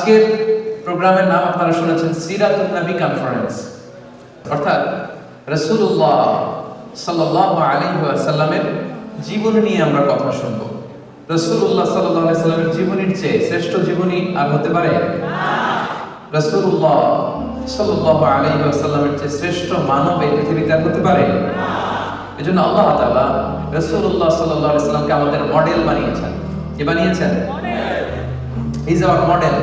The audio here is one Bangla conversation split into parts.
আজকের প্রোগ্রামের নাম আপনারা শুনেছেন সিরাতুন নবী কনফারেন্স, অর্থাৎ রাসূলুল্লাহ সাল্লাল্লাহু আলাইহি ওয়াসাল্লামের জীবনী নিয়ে আমরা কথা শুনব। রাসূলুল্লাহ সাল্লাল্লাহু আলাইহি ওয়াসাল্লামের জীবনীর চেয়ে শ্রেষ্ঠ জীবনী আর হতে পারে না। রাসূলুল্লাহ সাল্লাল্লাহু আলাইহি ওয়াসাল্লামের চেয়ে শ্রেষ্ঠ মানব এই পৃথিবীতে আর হতে পারে না। এজন্য আল্লাহ তাআলা রাসূলুল্লাহ সাল্লাল্লাহু আলাইহি ওয়াসাল্লামকে আমাদের মডেল বানিয়েছেন। কি বানিয়েছেন? He is our model.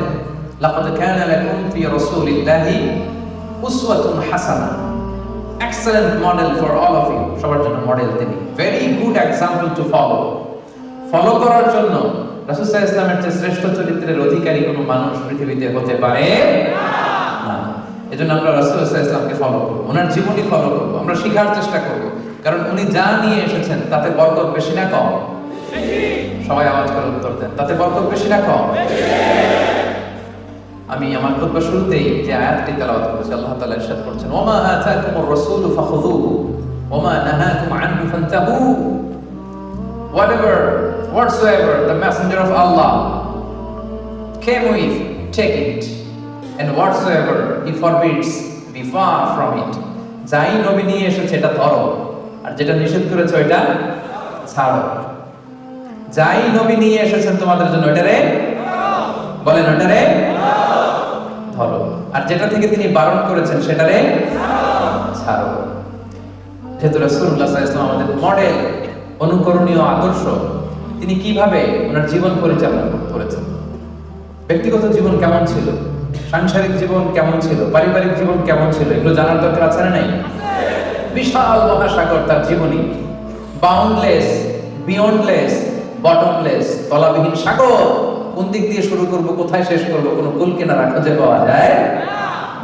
لقد كان لكم في رسول الله أسوة حسنة. Excellent model for all of you. সবার জন্য মডেল তিনি। Very good example to follow. Follow করার জন্য রাসূল সাল্লাল্লাহু আলাইহি ওয়াসাল্লামের চেয়ে শ্রেষ্ঠ চরিত্রের অধিকারী কোনো মানুষ পৃথিবীতে হতে পারে না। এজন্য আমরা রাসূল সাল্লাল্লাহু আলাইহি ওয়াসাল্লামকে ফলো করব, ওনার জীবনী ফলো করব, আমরা শেখার চেষ্টা করব, কারণ উনি যা নিয়ে এসেছেন তাতে বরকত বেশি না কম? বেশি। সবাই আওয়াজ করে উত্তর দেন, তাতে বরকত বেশি না কম? বেশি। আমি আমার খুতবা শুরুতেই যে আয়াতটি তেলাওয়াত করেছি, আল্লাহ তাআলা ইরশাদ করছেন, ওমা আতাকুমুর রাসূলু ফাখুযুহু ওমা নাহাকুম আনহু ফান্তাহু। Whatsoever the messenger of Allah came with, take it, and whatsoever he forbids, be far from it. যাই নবী নিয়ে এসেছে এটা ধরো, আর যেটা নিষেধ করেছে ওইটা ছাড়ো। যাই নবী নিয়ে এসেছেন তোমাদের জন্য ওইটারে বলেন, ওইটারে ধরো, আর যেটা থেকে তিনি বারণ করেছেন সেটারে ছাড়ো। যেহেতু রাসূলুল্লাহ সাল্লাল্লাহু আলাইহি ওয়াসাল্লাম আমাদের মডেল, অনুকরণীয় আদর্শ, তিনি কিভাবে ওনার জীবন পরিচালনা করেছেন, ব্যক্তিগত জীবন কেমন ছিল, সাংসারিক জীবন কেমন ছিল, পারিবারিক জীবন কেমন ছিল, এগুলো জানার দরকার আছে না নাই? বিশাল মহাসাগর তার জীবনী, বাউন্ডলেস, বিয়ন্ডলেস, বটমলেস, তলাবিহীন সাগর। কোন দিক দিয়ে শুরু করব, কোথায় শেষ করব, কোনো কুল কিনারা খুঁজে পাওয়া যায়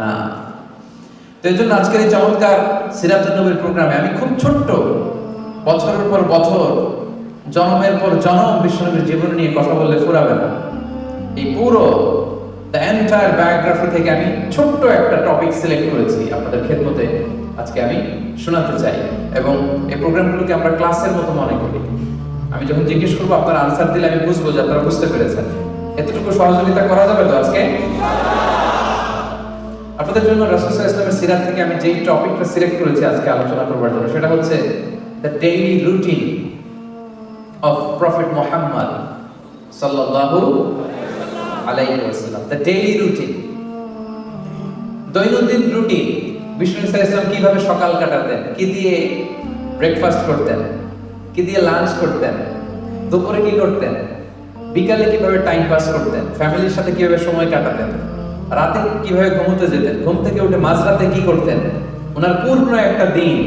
না। তো এই জন্য আজকের এই চমৎকার সিরাতুন নবীর প্রোগ্রামে আমি খুব ছোট্ট, বছরের পর বছর, জন্মের পর জন্ম বিশ্বনবীর জীবন নিয়ে কথা বললে ফুরাবে না। এই পুরো দ্য এন্টায়ার বায়োগ্রাফি থেকে আমি ছোট্ট একটা টপিক সিলেক্ট করেছি আপনাদের খেদমতে আজকে আমি শোনাতে চাই, এবং এই প্রোগ্রামগুলোকে আমরা ক্লাসের মতো মনে করি। আমি যখন জিজ্ঞেস করবো আপনারা আনসার দিলে আমি বুঝবো যে আপনারা বুঝতে পেরেছেন। এতটুকু সহযোগিতা করা যাবে তো আজকে আপনাদের জন্য? রাসূল সাল্লাল্লাহু আলাইহি ওয়াসাল্লামের সিরাত থেকে আমি যেই টপিকটা সিলেক্ট করেছি আজকে আলোচনা করবার জন্য, সেটা হচ্ছে the daily routine of Prophet Muhammad sallallahu alayhi wasallam. The daily routine, দৈনন্দিন রুটিন। বিষ্ণু সাল্লাল্লাহু আলাইহি ওয়াসাল্লাম কিভাবে সকাল কাটাতেন, কি দিয়ে ব্রেকফাস্ট করতেন, কি দিয়ে লাঞ্চ করতেন, দুপুরে কি করতেন, বিকালে কিভাবে টাইম পাস করতেন, ফ্যামিলির সাথে কিভাবে সময় কাটাতেন, রাতে কিভাবে ঘুমোতে যেতেন, ঘুম থেকে উঠে মাঝরাতে কি করতেন, ওনার পূর্ণ একটা দিন,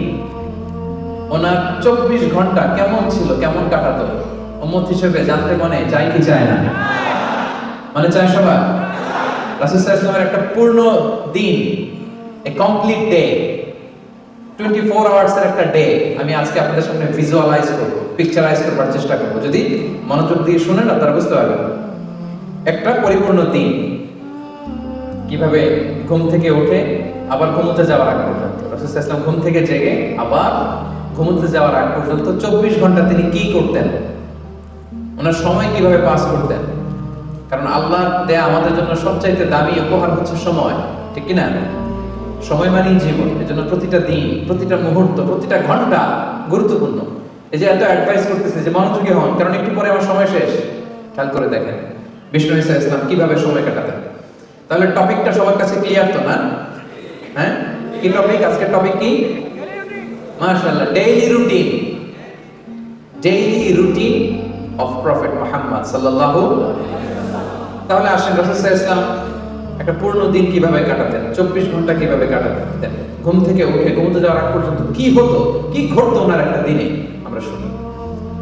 ওনার 24 ঘন্টা কেমন ছিল, কেমন কাটাতো, উম্মত হিসেবে জানতে মনে চাই কি চায় না? মানে চায় সবাই? রাসূল সাল্লাল্লাহু আলাইহি ওয়াসাল্লামের একটা পূর্ণ দিন, এ কমপ্লিট ডে, 24 আওয়ার্স এর একটা ডে আমি আজকে আপনাদের সামনে ভিজুয়ালাইজ করব, পিকচারাইজ করবার চেষ্টা করব। যদি মনোযোগ দিয়ে শুনেন আপনারা বুঝতে পারবেন একটা পরিপূর্ণ দিন কিভাবে ঘুম থেকে উঠে আবার ঘুমোতে যাওয়ার আগ পর্যন্ত, রাসূল সাল্লাল্লাহু আলাইহি ওয়াসাল্লাম ঘুম থেকে জেগে আবার ঘুমোতে যাওয়ার আগ পর্যন্ত 24 ঘন্টা তিনি কি করতেন, ওনার সময় কিভাবে পাস করতেন। কারণ আল্লাহ দেয়া আমাদের জন্য সবচাইতে দামি উপহার হচ্ছে সময়, ঠিক কি না? সময় মানেই জীবন। এজন্য প্রতিটা দিন, প্রতিটা মুহূর্ত, প্রতিটা ঘন্টা গুরুত্বপূর্ণ। এই যে এত অ্যাডভাইস করতেছে যে মনোযোগী হন, কারণ একটু পরে আমার সময় শেষ। খেয়াল করে দেখেন বিষ্ণু সাল্লাল্লাহু আলাইহি ওয়াসাল্লাম কিভাবে সময় কাটাতেন। তাহলে টপিকটা সবার কাছে ক্লিয়ার তো না? হ্যাঁ, কি টপিক আজকের? টপিক কি? মাশাআল্লাহ, daily routine. Daily routine of prophet Muhammad সাল্লাল্লাহু আলাইহি ওয়াসাল্লাম। তাহলে আসেন রাসূল সাল্লাল্লাহু আলাইহি ওয়াসাল্লাম একটা পূর্ণ দিন কিভাবে কাটাতেন, 24 ঘন্টা কিভাবে কাটাতেন, ঘুম থেকে উঠে ঘুমোতে যাওয়ার আগ পর্যন্ত কি হতো, কি ঘটতো ওনার একটা দিনে, আমরা শুনি।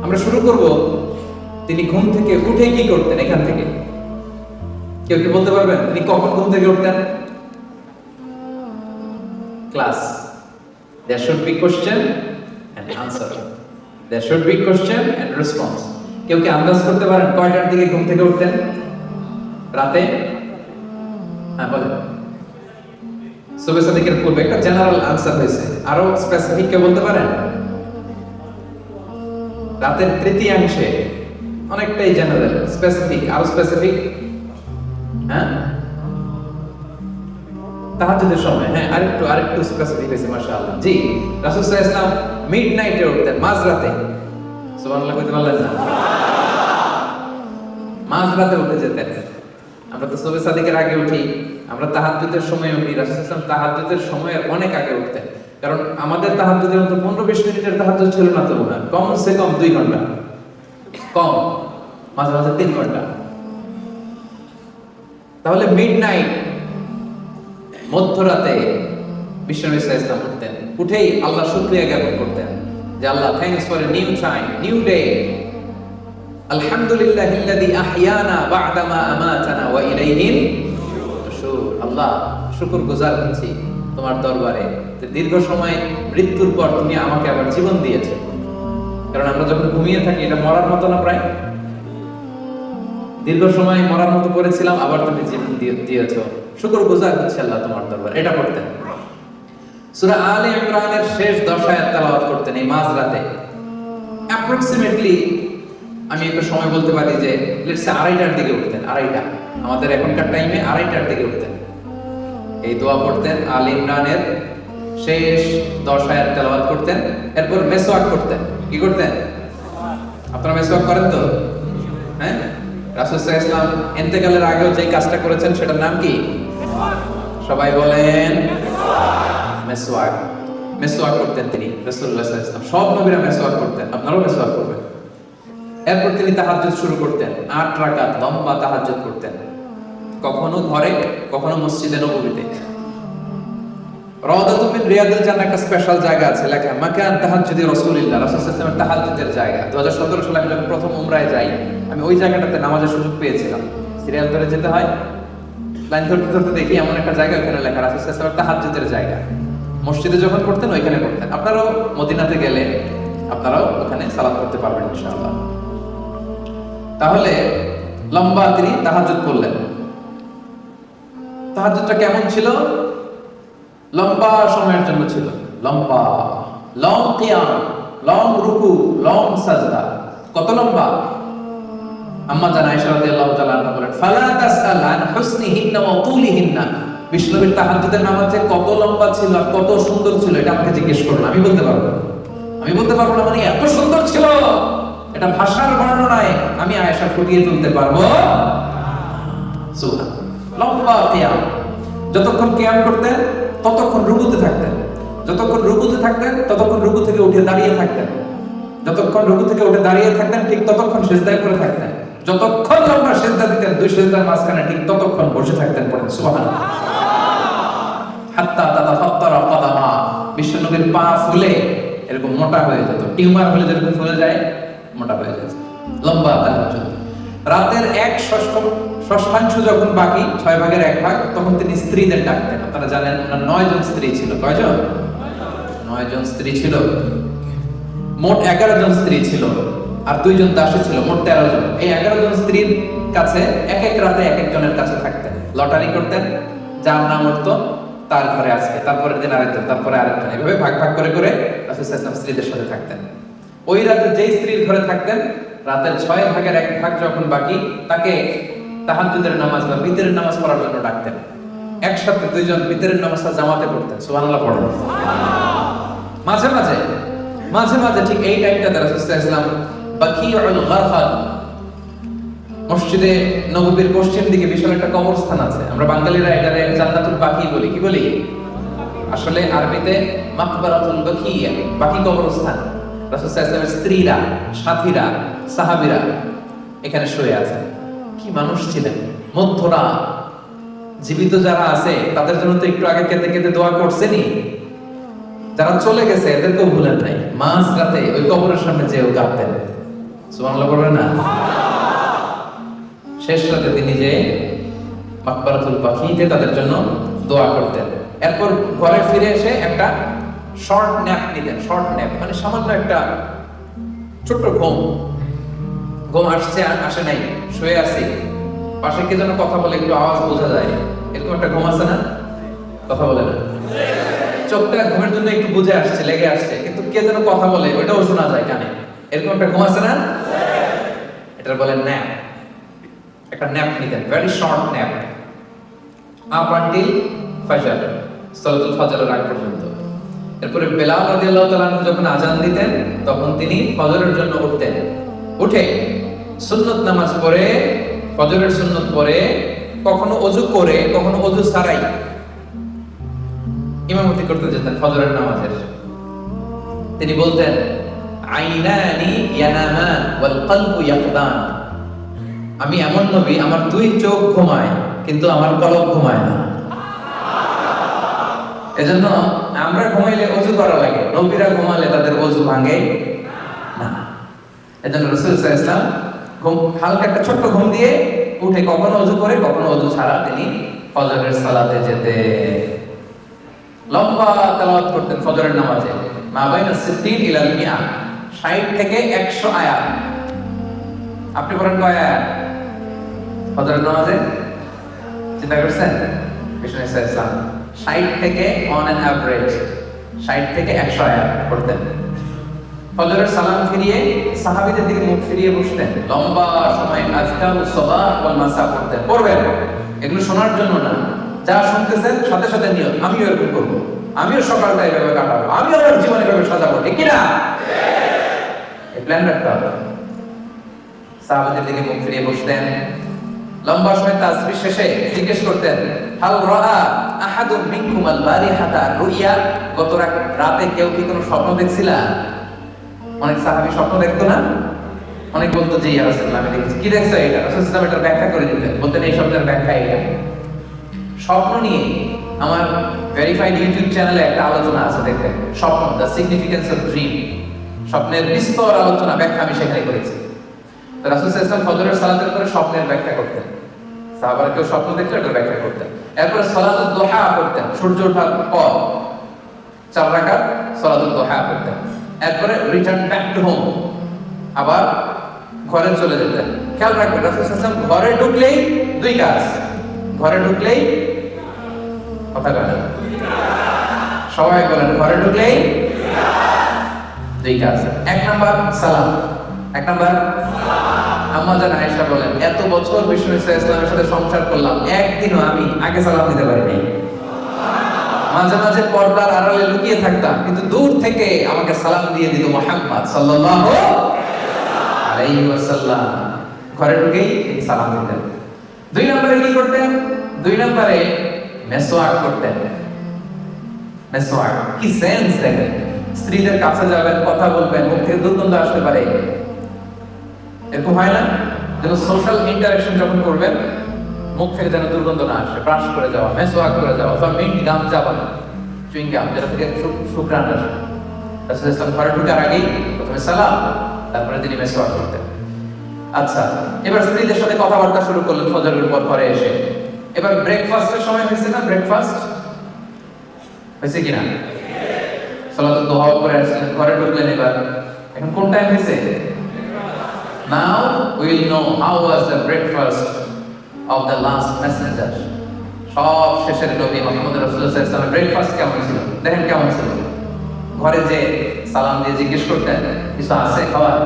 আমরা শুরু করব তিনি ঘুম থেকে উঠে কি করতেন এখান থেকে। কেউ কি বলতে পারবেন তিনি কখন ঘুম থেকে উঠতেন? Class, there should be question and answer, there should be question and response. কেউ কি আন্দাজ করতে পারেন কয়টার দিকে ঘুম থেকে উঠতেন রাতে? হ্যাঁ বলেন। সুবহ সাদিকের পূর্বে একটা জেনারেল আনসার হয়েছে, আরো স্পেসিফিক কেউ বলতে পারেন? রাতের তৃতীয়াংশে, অনেকটাই জেনারেল, স্পেসিফিক, আরো স্পেসিফিক। হ্যাঁ তাহাজ্জুদের সময়, হ্যাঁ আরেকটু স্পেসিফিক হয়েছে মাশাআল্লাহ। জি, রাসূল সাল্লাল্লাহু আলাইহি ওয়াসাল্লাম মিডনাইটে উঠতেন, মাঝরাতে। সুবহানাল্লাহ কইতে পারলেন না? মাঝরাতে উঠে যেতেন। আমরা তো সুবহে সাদিকের আগে উঠি, আমরা তাহাজ্জুদের সময় উঠি। রাসূল সাল্লাল্লাহু আলাইহি ওয়াসাল্লাম তাহাজ্জুদের সময়ের অনেক আগে উঠতেন, কারণ আমাদের তাহাজ্জুদের মতো 15-20 মিনিটের তাহাজ্জুদ ছিল না তো না, কমসে কম 2 ঘন্টা, কম মাঝে মাঝে 3 ঘন্টা। তাহলে মিডনাইট, মধ্যরাতে বিশ্বনবী সাল্লাল্লাহু আলাইহি ওয়াসাল্লাম উঠতেন। উঠেই আল্লাহ শুকরিয়া জ্ঞাপন করতেন যে Allah, thanks for a new time, new day. আলহামদুলিল্লাহিল্লাযী আহইয়ানা বা'দা মা আমাতানা ওয়া ইলাইহিন নুশুর। আল্লাহ, শুকরগুজার হচ্ছি তোমার দরবারে যে দীর্ঘ সময় মৃত্যুর পর তুমি আমাকে আবার জীবন দিয়েছো। কারণ আমরা যখন ঘুমিয়ে থাকি এটা মরার মতো না, প্রায় দীর্ঘ সময় মরার মতো করেছিলাম, আবার তুমি জীবন দিয়েছো, শুকরগুজার হচ্ছে আল্লাহ তোমার দরবারে। এটা পড়তেন। সূরা আলে ইমরানের শেষ 10 আয়াত তেলাওয়াত করতেন এই মাঝরাতে। অ্যাপ্রক্সিমেটলি আমি একটা সময় বলতে পারি যে লেটস সে 2:30টার দিকে উঠতেন। 2:30, আমাদের এখনকার টাইমে 2:30টার দিকে উঠতেন। এই দোয়া পড়তেন, আলে ইমরানের শেষ 10 আয়াত তেলাওয়াত করতেন। এরপর মেসওয়াক করতেন। কি করতেন? আপনারা মেসওয়াক করেন তো? হ্যাঁ, রাসূল সাল্লাল্লাহু আলাইহি ওয়াসাল্লাম ইন্তেকালের আগেও যে কাজটা করেছেন সেটার নাম কি? সবাই বলেন মেসওয়াক। মেসওয়াক করতেন তিনি, রাসূলুল্লাহ সাল্লাল্লাহু আলাইহি ওয়াসাল্লাম। সব নবীরা মেসওয়াক করতেন, আপনারাও মেসওয়াক করবেন। এরপর তিনি তাহাজ্জুদ শুরু করতেন, 8 রাকাত লম্বা তাহাজ্জুদ করতেন, কখনো ঘরে, কখনো মসজিদে নববীতে। রাওদাতুম মিন রিয়াদিল জান্নাহ একটা স্পেশাল জায়গা আছে লেখা, মাকান তাহাজ্জুদি রাসূলুল্লাহ, রাসূল সাল্লাল্লাহু আলাইহি ওয়াসাল্লামের তাহাজ্জুদের জায়গা। 2017 সালে আমি যখন প্রথম উমরায় যাই, আমি ওই জায়গাটাতে নামাজের সুযোগ পেয়েছিলাম। সিরিয়াল ধরে যেতে হয়, লাইন ধরতে ধরতে দেখি এমন একটা জায়গা, ওখানে লেখা রাসূল সাল্লাল্লাহু আলাইহি ওয়াসাল্লামের তাহাজ্জুদের জায়গা। মসজিদে যখন পড়তেন ওইখানে পড়তেন। আপনারাও মদিনাতে গেলে আপনারাও ওখানে সালাত করতে পারবেন ইনশাআল্লাহ। তাহলে লম্বা তিনি তাহাজ্জুদ করলেন। তাহাজ্জুদটা কেমন ছিল? লম্বা সময়ের জন্য ছিল, লম্বা, লং কিয়াম, লং রুকু, লং সাজদা। কত লম্বা? আম্মা জান আয়েশা রাদিয়াল্লাহু তাআলা আনহা বলেন, ফালা তাসআল আন হুসনিহিন্না ওয়া তুলিহিন্না। বিষ্ণুবীর তাহাজ্জুদের নামাজে কত লম্বা ছিল আর কত সুন্দর ছিল এটা আমাকে জিজ্ঞেস করুন, আমি বলতে পারবো না। আমি বলতে পারবো না মানে এত সুন্দর ছিল, এটা ভাষার বর্ণনায় আমি আয়েশা ফুটিয়ে তুলতে পারবো। সুবহানাল্লাহ। লম্বা কিয়াম, যতক্ষণ কিয়াম করতেন ততক্ষণ রুকুতে থাকতেন, যতক্ষণ রুকুতে থাকতেন ততক্ষণ রুকু থেকে উঠে দাঁড়িয়ে থাকতেন, যতক্ষণ রুকু থেকে উঠে দাঁড়িয়ে থাকতেন ঠিক ততক্ষণ সিজদায় করে থাকতেন, যতক্ষণ লম্বা সিজদা দিতেন 2 সিজদার মাঝখানে ঠিক ততক্ষণ বসে থাকতেন। পড়েন সুবহানাল্লাহ। হাত্তা তাতাফাত্তারা কদামা, বিশ্বনবীর পা ফুলে এরকম মোটা হয়ে যেত, টিউমার হলে যেরকম ফুলে যায় মোটা হয়ে যেত। লম্বা তাহাজ্জুদ। রাতের 1/6 যখন বাকি, 6 ভাগের 1 ভাগ, তখন তিনি স্ত্রীদের ডাকতেন। আপনারা জানেন ওনার 9 জন স্ত্রী ছিল। কয়জন? 9 জন স্ত্রী ছিল। মোট 11 জন স্ত্রী ছিল আর 2 জন দাসী ছিল, মোট 13 জন। এই 11 জন স্ত্রীর কাছে এক এক রাতে এক একজনের কাছে থাকতেন, লটারি করতেন, যার নাম উঠতো তার ঘরে আজকে, তারপরের দিন আরেকজন, তারপরে আরেকজন, এভাবে ভাগ ভাগ করে করে রাসূল সাল্লাল্লাহু আলাইহি ওয়াসাল্লাম স্ত্রীদের সাথে থাকতেন। ওই রাতে যেই স্ত্রীর ঘরে থাকতেন, রাতের 6 ভাগের 1 ভাগ যখন বাকি, তাকে তাহাজ্জুদের নামাজ বা বিতরের নামাজ পড়ার জন্য ডাকতেন। একসাথে 2 জন বিতরের নামাজটা জামাতে পড়তেন। সুবহানাল্লাহ পড়েন। মাঝে মাঝে মাঝে মাঝে ঠিক এই টাইমটাতে রাসূল সাল্লাল্লাহু আলাইহি ওয়াসাল্লাম বাকিউল গারফাদ, মসজিদে নববীর পশ্চিম দিকে বিশাল একটা কবরস্থান আছে, আমরা বাঙালিরা এটারে জান্নাতুল বাকি বলি। কি বলি? আসলে আরবিতে মাকবারাতুল বাকিয়া, বাকি কবরস্থান। রাসূল সাল্লাল্লাহু আলাইহি ওয়াসাল্লামের স্ত্রীরা, সাথীরা, সাহাবীরা এখানে শুয়ে আছে। কি মানুষ ছিলেন! মধ্যরা জীবিত যারা আছে তাদের জন্য তো একটু আগে কেঁদে কেঁদে দোয়া করছেনই, যারা চলে গেছে এদেরকেও ভুলেন নাই। মাঝ রাতে ওই কবরের সামনে যেও কাঁদতেন। সুবহানাল্লাহ বলবেন না? শেষ রাতে তিনি যে মাকবারাতুল বাকিতে তাদের জন্য দোয়া করতেন। এরপর ঘরে ফিরে এসে একটা শর্ট ন্যাপ নিতেন। শর্ট ন্যাপ মানে সামান্য একটা ছোট্ট ঘুম। ঘুম আসছে আসে নাই, শুয়ে আছি, পাশে কে যেন কথা বলে, একটু আওয়াজ বোঝা যায়, এরকম একটা ঘুম আছে না? কথা বলে না, চোখটা ঘুমের জন্য একটু বুঝে আসছে, লেগে আসছে, কিন্তু কে যেন কথা বলে ওইটাও শোনা যায় কানে, এরকম একটা ঘুম আছে না? এটা বলে ন্যাপ। একটা ন্যাপ নিতেন, very short nap, up until ফজর, সালাতুল ফজরের আগ পর্যন্ত। এরপরে বেলাল রাদিয়াল্লাহু তাআলা আনহু যখন আযান দিতেন তখন তিনি ফজরের জন্য উঠতেন। উঠে সুন্নত নামাজ পড়ে, ফজরের সুন্নত পড়ে, কখনো ওযু করে, কখনো ওযু ছাড়াই ইমামতি করতে যেতেন ফজরের নামাজের। তিনি বলতেন, আইনানি ইয়ানামান ওয়াল কলবু ইয়াকদান। আমি এমন নবী, আমার দুই চোখ ঘুমায় কিন্তু আমার কলব ঘুমায় না। এজন্য আমরা ঘুমাইলে ওযু করা লাগে, নবীরা ঘুমালে তাদের ওযু ভাঙে না। এজন্য রাসূল সাল্লাল্লাহু আলাইহি ওয়াসাল্লাম হালকা একটা ছোট্ট ঘুম দিয়ে উঠে কখনো ওযু করে, কখনো ওযু ছাড়া তিনি ফজরের সালাতে যেতে। লম্বা তেলাওয়াত করতেন ফজরের নামাজে, মা বাইনা 60 ইলা 100, 60 থেকে 100 আয়াত। আপনি পড়েন কয় আয়াত ফজরের নামাজে? চিন্তা করছেন? বিষ্ণু ইসলাম 60 থেকে অন অ্যান অ্যাভারেজ 60 থেকে 100 আয়াত পড়তেন। ফজরের সালাম ফিরিয়ে সাহাবীদের দিকে মুখ ফিরিয়ে বসতেন, লম্বা সময় আজকারুস সাবাহ ওয়াল মাসা পড়তেন। পড়বেন, এগুলো শোনার জন্য না, যা শুনতেছেন সাথে সাথে নিয়ত, আমিও এরকম করবো, আমিও সকালটা এইভাবে কাটাবো, আমিও আমার জীবন এভাবে সাজাবো, ঠিক কিনা? এই প্ল্যান রাখতে হবে। সাহাবীদের দিকে মুখ ফিরিয়ে বসতেন, লম্বা সময় তাসবিহ শেষে জিজ্ঞেস করতেন, হাল রাআ আহাদুম মিনকুম আল বারিহাতা রুইয়া। গত রাতে কেউ কি কোনো স্বপ্ন দেখছিলা? অনেক সাহাবী স্বপ্ন দেখতো না? অনেক বলতো যে ইয়া রাসূলুল্লাহ আমি দেখেছি। কি দেখছো এটা? রাসূলুল্লাহ এটার ব্যাখ্যা করে দিতেন, বলতেন এই শব্দের ব্যাখ্যা এটা। স্বপ্ন নিয়ে আমার ভেরিফাইড ইউটিউব চ্যানেলে একটা আলোচনা আছে, দেখবেন, স্বপ্ন, দ্য সিগনিফিকেন্স অফ ড্রিম। স্বপ্নের বিস্তর আলোচনা, ব্যাখ্যা আমি সেখানে করেছি। তো রাসূল সাল্লাল্লাহু আলাইহি ওয়াসাল্লাম ফজরের সালাতের পরে স্বপ্নের ব্যাখ্যা করতেন, সাহাবারা কেউ স্বপ্ন দেখলে এটার ব্যাখ্যা করতেন। এরপরে সালাতুদ দুহা পড়তেন, সূর্য ওঠার পর 4 রাকাত সালাতুদ দুহা পড়তেন। এরপরে রিটার্ন ব্যাক টু হোম, আবার ঘরে চলে যেতেন। খেয়াল রাখবেন, রাসূল সাল্লাল্লাহু আলাইহি ওয়াসাল্লাম ঘরে ঢুকলেই দুই কাজ, ঘরে ঢুকলেই কথা বলেন, সবাই বলেন, ঘরে ঢুকলেই দুই কাজ। 1 নাম্বার সালাম, 1 নাম্বার আম্মা জান আয়েশা বলেন, এত বছর বিষ্ণু ইসলামের সাথে সংসার করলাম, একদিনও আমি আগে সালাম দিতে পারিনি। মাঝে মাঝে পর্দার আড়ালে লুকিয়ে থাকতাম, কিন্তু দূর থেকে আমাকে সালাম দিয়ে দিত মুহাম্মদ সাল্লাল্লাহু আলাইহি ওয়াসাল্লাম। ঘরে ঢুকেই সালাম দিতেন। 2 নম্বরে কি করতেন? 2 নম্বরে মেসওয়াক করতেন। মেসওয়াক কি সেন্স দেখেন, স্ত্রীদের কাছে যাবেন, কথা বলবেন, মুখ থেকে দুর্গন্ধ আসতে পারে, এরকম হয় না? যেন সোশ্যাল ইন্টারঅ্যাকশন যখন করবেন মুখ থেকে যেন দুর্গন্ধ না আসে, ব্রাশ করে যাওয়া, মেসওয়াক করে যাওয়া, অথবা মিন্ট গাম যাবেন, চুইং গাম, যেটা থেকে সুঘ্রাণ আসে। রাসূলুল্লাহ সাল্লাল্লাহু ঘরে ঢোকার আগেই প্রথমে সালাম, তারপরে তিনি মেসওয়াক করতেন। আচ্ছা, এবার স্ত্রীদের সাথে কথাবার্তা শুরু করলেন ফজরের পর ঘরে এসে। এবার ব্রেকফাস্টের সময় হয়েছে না? ব্রেকফাস্ট হয়েছে কিনা? সালাতুদ দুহা পরে আসলেন, ঘরে ঢুকলেন। এবার এখন কোন টাইম হয়েছে? Now we will know how was the breakfast of the last messenger. সব শেষের নবী মুহাম্মদ রাসূলুল্লাহ সাল্লাল্লাহু আলাইহি ওয়াসাল্লামের ব্রেকফাস্ট কেমন ছিল দেখেন, কেমন ছিল। ঘরে যে সালাম দিয়ে জিজ্ঞেস করতেন, কিছু আছে খাবার?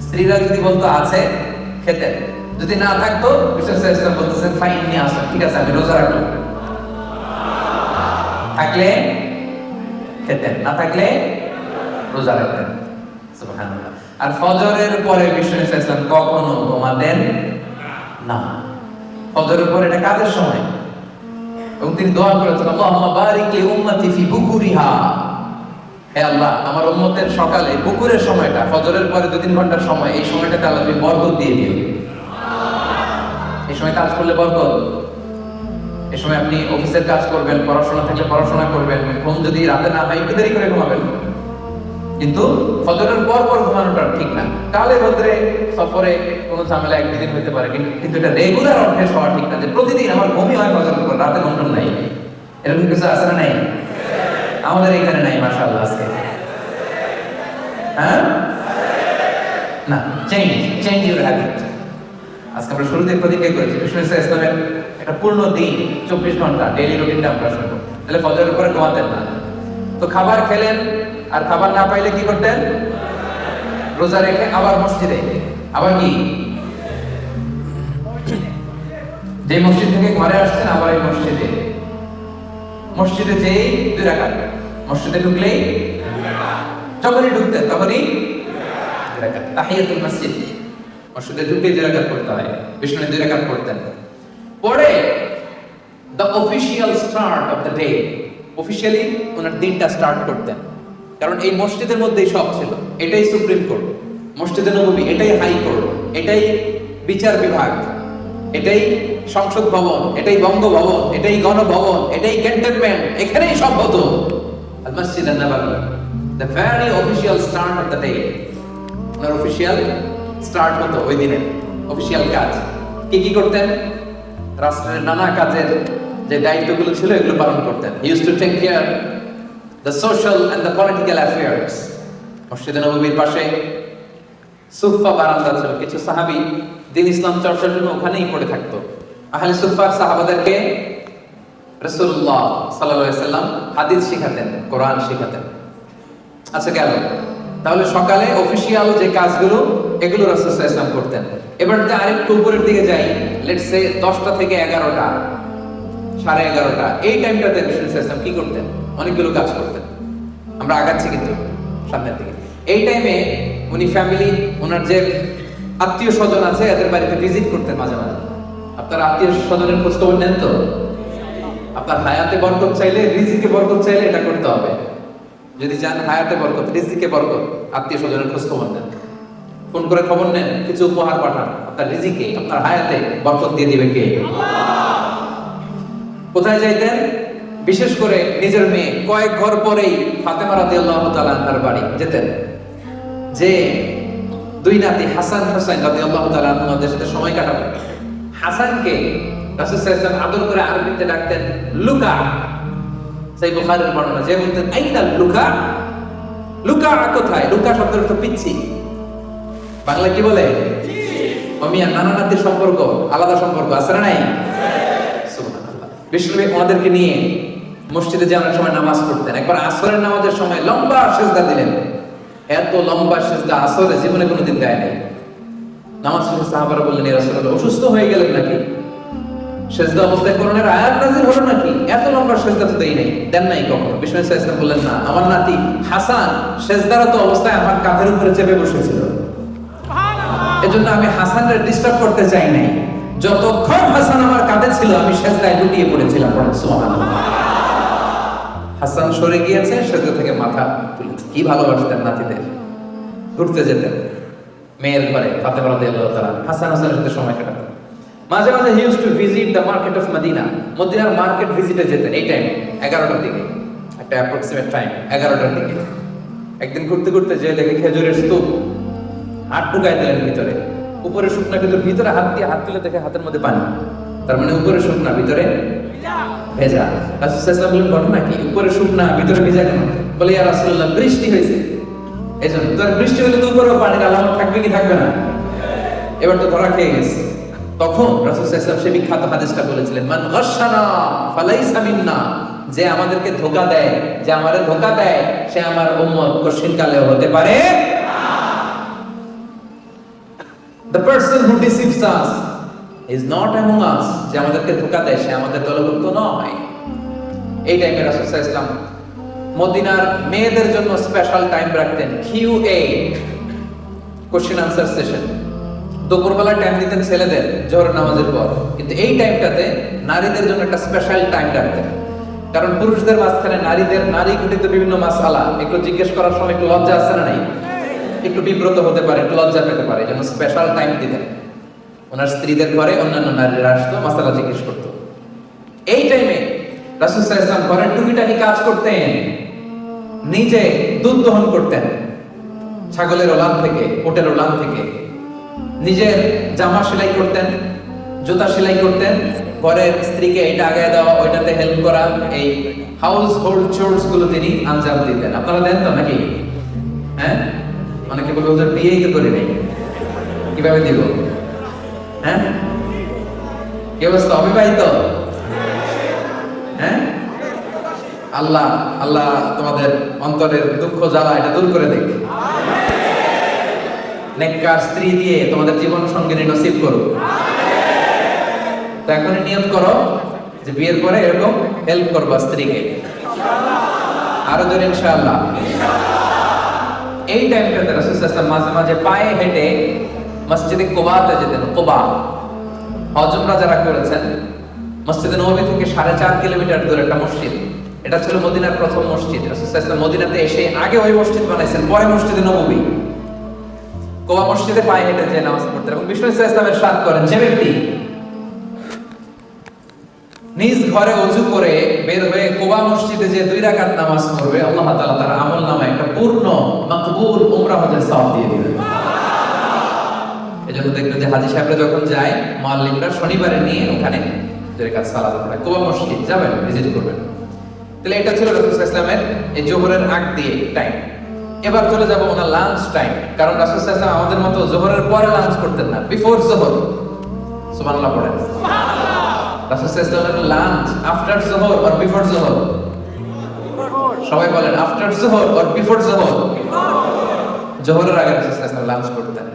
স্ত্রীরা যদি বলতো আছে, খেতেন। যদি না থাকতো বিষ্ণু সাল্লাল্লাহু আলাইহি ওয়াসাল্লাম বলতেছেন ফাইন নিয়ে আসেন, ঠিক আছে আমি রোজা রাখলাম। থাকলে খেতেন, না থাকলে রোজা রাখতেন। সুবহানাল্লাহ। আর ফজরের পরে বিষ্ণু সাল্লাল্লাহু আলাইহি ওয়াসাল্লাম কখনো ঘুমাতেন না। ফজরের পরে এটা কাজের সময়, এবং তিনি দোয়া করেছেন, আল্লাহুম্মা বারিক লি উম্মতি ফি বুকুরিহা। হে আল্লাহ, আমার উম্মতের সকালে বুকুরের সময়টা, ফজরের পরে 2-3 ঘন্টার সময়, এই সময়টাতে আল্লাহ তুমি বরকত দিয়ে দিও। এই সময় কাজ করলে বরকত। এই সময় আপনি অফিসের কাজ করবেন, পড়াশোনা থাকলে পড়াশোনা করবেন, ঘুম যদি রাতে না হয় একটু দেরি করে ঘুমাবেন, কিন্তু ফজরের পর পর ঘুমানোটা ঠিক না। কালে ভদ্রে সফরে কোনো ঝামেলা 1-2 দিন হতে পারে, কিন্তু এটা রেগুলার অভ্যাস হওয়া ঠিক না, যে প্রতিদিন আমার ঘুমই হয় ফজরের পর, রাতে ঘুম নাই। এরকম কিছু আছে না? নাই? আমাদের এখানে নাই মাশাআল্লাহ আজকে। হ্যাঁ না, চেঞ্জ ইউর হ্যাবিট। আজকে আমরা শুরুতে প্রতিজ্ঞা করেছি বিষ্ণু ইসলামের একটা পূর্ণ দিন 24 ঘন্টা ডেইলি রুটিনটা আমরা শুনবো। তাহলে ফজরের পরে ঘুমাতেন না, তো খাবার খেলেন, আর খাবার না পাইলে কি করতেন? রোজা রেখে আবার মসজিদে, আবার কি যে মসজিদ থেকে ঘরে আসছেন আবার এই মসজিদে মসজিদে যেই 2 রাকাত, মসজিদে ঢুকলেই যখনই ঢুকতেন তখনই 2 রাকাত তাহিয়াতুল মসজিদ, মসজিদে ঢুকলেই 2 রাকাত পড়তে হয়, বিষ্ণু 2 রাকাত পড়তেন। পরে the official start of the day, officially ওনার দিনটা স্টার্ট করতেন, কারণ এই মসজিদের মধ্যেই সব ছিল। এটাই সুপ্রিম কোর্ট, মসজিদে নববী, এটাই হাই কোর্ট, এটাই বিচার বিভাগ, এটাই সংসদ ভবন, এটাই বঙ্গভবন, এটাই গণভবন, এটাই ক্যান্টনমেন্ট, এখানেই সব হতো। আল মসজিদ আন-নববী, the very official start of the day, owner official start হতো ওই দিনে। অফিশিয়াল কাজ কি কি করতেন? রাষ্ট্রের নানা কাজের যে দায়িত্বগুলো ছিল এগুলো পালন করতেন। He used to take care the social and the political affairs. মসজিদে নববীর পাশে সুফা বারান্দা ছিল, কিছু সাহাবী দ্বীন ইসলাম চর্চার জন্য ওখানেই পড়ে থাকতো। আহলে সুফার সাহাবাদেরকে রাসূলুল্লাহ সাল্লাল্লাহু আলাইহি সাল্লাম হাদিস শিখাতেন, কোরআন শিখাতেন। আচ্ছা গেল, তাহলে সকালে অফিশিয়াল যে কাজগুলো এগুলো রাসূল সাল্লাল্লাহু আলাইহি সাল্লাম করতেন। এবার যদি আরেকটু উপরের দিকে যাই, লেটস সে 10টা থেকে 11টা, 11:30, এই টাইমটাতে রাসূল সাল্লাল্লাহু আলাইহি সাল্লাম কি করতেন? অনেকগুলো কাজ করতেন। আমরা আগাচ্ছি কিন্তু সামনের দিকে। এই টাইমে উনি ফ্যামিলি, ওনার যে আত্মীয় স্বজন আছে এদের বাড়িতে ভিজিট করতেন মাঝে মাঝে। আপনার আত্মীয় স্বজনের খোঁজ খবর নেন তো? আপনার হায়াতে বরকত চাইলে, রিজিকে বরকত চাইলে এটা করতে হবে। যদি চান হায়াতে বরকত, রিজিকে বরকত, আত্মীয় স্বজনের খোঁজ খবর নেন, ফোন করে খবর নেন, কিছু উপহার পাঠান। আপনার রিজিকে, আপনার হায়াতে বরকত দিয়ে দিবে কে? কোথায় যাইতেন? বিশেষ করে নিজের মেয়ে কয়েক ঘর পরেই ফাতেমা রাদিয়াল্লাহু তাআলা আনহার বাড়ি যেতেন, যে 2 নাতি হাসান হুসাইন রাদিয়াল্লাহু তাআলা আনহুদের সাথে সময় কাটাবেন। হাসানকে রাসূল সাল্লাল্লাহু আলাইহি ওয়াসাল্লাম আদর করে আরবিতে ডাকতেন লুকা। সেই বুখারীর বর্ণনা, যে বলতেন আইনা লুকা, লুকা কোথায়? লুকা শব্দের অর্থ পিচ্ছি, বাংলা কি বলে? অমিয়া, নানা নাতির সম্পর্ক আলাদা সম্পর্ক আছে না নাই? সুবহানাল্লাহ। বিশ্বনবী ওনাদেরকে নিয়ে মসজিদে যাওয়ার সময় নামাজ পড়তেন। একবার আসরের নামাজের সময় লম্বা সিজদা দিলেন, এত লম্বা সিজদা আসরে জীবনে কোনোদিন দেয় নাই। নামাজ শেষে সাহাবারা বললেন, ইয়া রাসূলুল্লাহ, অসুস্থ হয়ে গেলেন নাকি? সিজদা অবস্থায় কোরআনের আয়াত নাযিল হলো নাকি? এত লম্বা সিজদা তো দেই নাই, দেন নাই কখনো। বিষ্ণু সাল্লাল্লাহু আলাইহি ওয়াসাল্লাম বললেন, না, আমার নাতি হাসান সিজদারত অবস্থায় আমার কাঁধের উপরে চেপে বসেছিল, এজন্য আমি হাসানকে ডিস্টার্ব করতে চাই নাই। যতক্ষণ হাসান আমার কাঁধে ছিল আমি সিজদায় লুটিয়ে পড়েছিলাম। সুবহানাল্লাহ। হাসান সরে গিয়েছে, সিজদা থেকে মাথা তুলেছে। কি ভালোবাসতেন নাতিদের। ঘুরতে যেতেন মেয়ের ঘরে, ফাতেমা রাদিয়াল্লাহু তাআলা হাসান হোসেনের সাথে সময় কাটাতেন। মাঝে মাঝে he used to visit the market of Madina, মদিনার মার্কেট ভিজিটে যেতেন। এই টাইম 11টার দিকে, একটা অ্যাপ্রক্সিমেট টাইম 11টার দিকে। একদিন ঘুরতে ঘুরতে যে দেখে খেজুরের স্তূপ, হাত ঢুকাই দিলেন ভিতরে। উপরে শুকনা, কিন্তু ভিতরে হাত দিয়ে হাত তুলে দেখে হাতের মধ্যে পানি, তার মানে উপরে শুকনা ভিতরে ভেজা। রাসূল সাল্লাল্লাহু আলাইহি ওয়াসাল্লাম বললেন, ঘটনা কি? উপরে শুকনা ভিতরে ভেজা কেন? বলে, ইয়া রাসূলুল্লাহ, বৃষ্টি হয়েছে এজন্য। তোর বৃষ্টি হলে তো উপরে পানির আলামত থাকবে কি থাকবে না? এবার তো ধরা খেয়ে গেছে। তখন রাসূল সাল্লাল্লাহু আলাইহি ওয়াসাল্লাম সেই বিখ্যাত হাদিসটা বলেছিলেন, মান গাশশানা ফালাইসা মিন্না, যে আমাদেরকে ধোঁকা দেয়, যে আমারে ধোঁকা দেয়, সে আমার উম্মত কশিনকালেও হতে পারে না। The person who deceives us is not among us, যে আমাদেরকে ধোঁকা দেয় সে আমাদের দলভুক্ত নয়। এই টাইমে রাসূল সাল্লাল্লাহু আলাইহি ওয়াসাল্লাম মদিনার মেয়েদের জন্য স্পেশাল টাইম রাখতেন, QA, কোশ্চেন আনসার সেশন। দুপুরবেলা টাইম দিতেন ছেলেদের জোহরের নামাজের পর, কিন্তু এই টাইমটাতে নারীদের জন্য একটা স্পেশাল টাইম রাখতেন। কারণ পুরুষদের মাঝখানে নারী ঘটিত বিভিন্ন মাসআলা একটু জিজ্ঞেস করার সময় একটু লজ্জা আছে না নাই? একটু বিব্রত হতে পারে, একটু লজ্জা পেতে পারে, যেন স্পেশাল টাইম দিতেন। ওনার স্ত্রীদের ঘরে অন্যান্য নারীরা আসতো, মাসআলা জিজ্ঞেস করতো। এই টাইমে রাসূল সাল্লাল্লাহু আলাইহি ওয়াসাল্লাম ঘরের টুকিটাকি কাজ করতেন, নিজে দুধ দহন করতেন ছাগলের ওলান থেকে, ওটের ওলান থেকে, নিজের জামা সেলাই করতেন, জুতা সেলাই করতেন, ঘরের স্ত্রীকে এটা আগায় দেওয়া, ওইটাতে হেল্প করা, এই হাউস হোল্ড চোরস গুলো তিনি আঞ্জাম দিতেন। আপনারা দেন তো নাকি? হ্যাঁ, অনেকে বলবে ওদের বিয়েই তো করে নেই, কিভাবে দিব? হ্যাঁ, কি অবস্থা? অবিবাহিত? হ্যাঁ, আল্লাহ আল্লাহ তোমাদের অন্তরের দুঃখ জ্বালা এটা দূর করে দেখ, নেককার স্ত্রী দিয়ে তোমাদের জীবন সঙ্গিনী নসিব করো। তো এখনই নিয়ত করো যে বিয়ের পরে এরকম হেল্প করবা স্ত্রীকে। আরো জোরে ইনশাআল্লাহ। এই টাইমটাতে রাসূল সাল্লাল্লাহু আলাইহি ওয়াসাল্লাম মাঝে মাঝে পায়ে হেঁটে মসজিদে কুবাতে যেতেন। কুবা হজ উমরা যারা করেছেন, মসজিদে নববী থেকে 4.5 কিলোমিটার দূরে একটা মসজিদ। এটা ছিল মদিনার প্রথম মসজিদ। রাসূল সাল্লাল্লাহু আলাইহি ওয়াসাল্লাম মদিনাতে এসে আগে ওই মসজিদ বানাইছেন, পরে মসজিদে নববী। কুবা মসজিদে পায়ে হেঁটে যে নামাজ পড়তেন এবং বিষ্ণু সাল্লাল্লাহু আলাইহি ওয়াসাল্লাম ইরশাদ করেন, যে ব্যক্তি নিজ ঘরে ওযু করে বের হয়ে কুবা মসজিদে যে 2 রাকাত নামাজ পড়বে, আল্লাহ তাআলা তার আমলনামায় একটা পূর্ণ মাকবুল উমরা হজের সওয়াব দিয়ে দিবেন। এজন্য দেখবেন যে হাজী সাহেবরা যখন যায়, মুআল্লিমরা শনিবারে নিয়ে ওখানে 2 রাকাত সালাত পড়ায়। কুবা মসজিদ যাবেন, ভিজিট করবেন। তাহলে এটা ছিল রাসূল সাল্লাল্লাহু আলাইহি ওয়াসাল্লামের এই যোহরের আগ দিয়ে টাইম। এবার চলে যাব ওনার লাঞ্চ টাইম, কারণ রাসূল সাল্লাল্লাহু আলাইহি ওয়াসাল্লাম আমাদের মতো যোহরের পরে লাঞ্চ করতেন না, বিফোর যোহর। সুবহানাল্লাহ পড়েন। রাসূল সাল্লাল্লাহু আলাইহি ওয়াসাল্লামের লাঞ্চ আফটার যোহর অর বিফোর যোহর? সবাই বলেন, আফটার যোহর অর বিফোর যোহর? যোহরের আগে রাসূল সাল্লাল্লাহু আলাইহি ওয়াসাল্লাম লাঞ্চ করতেন।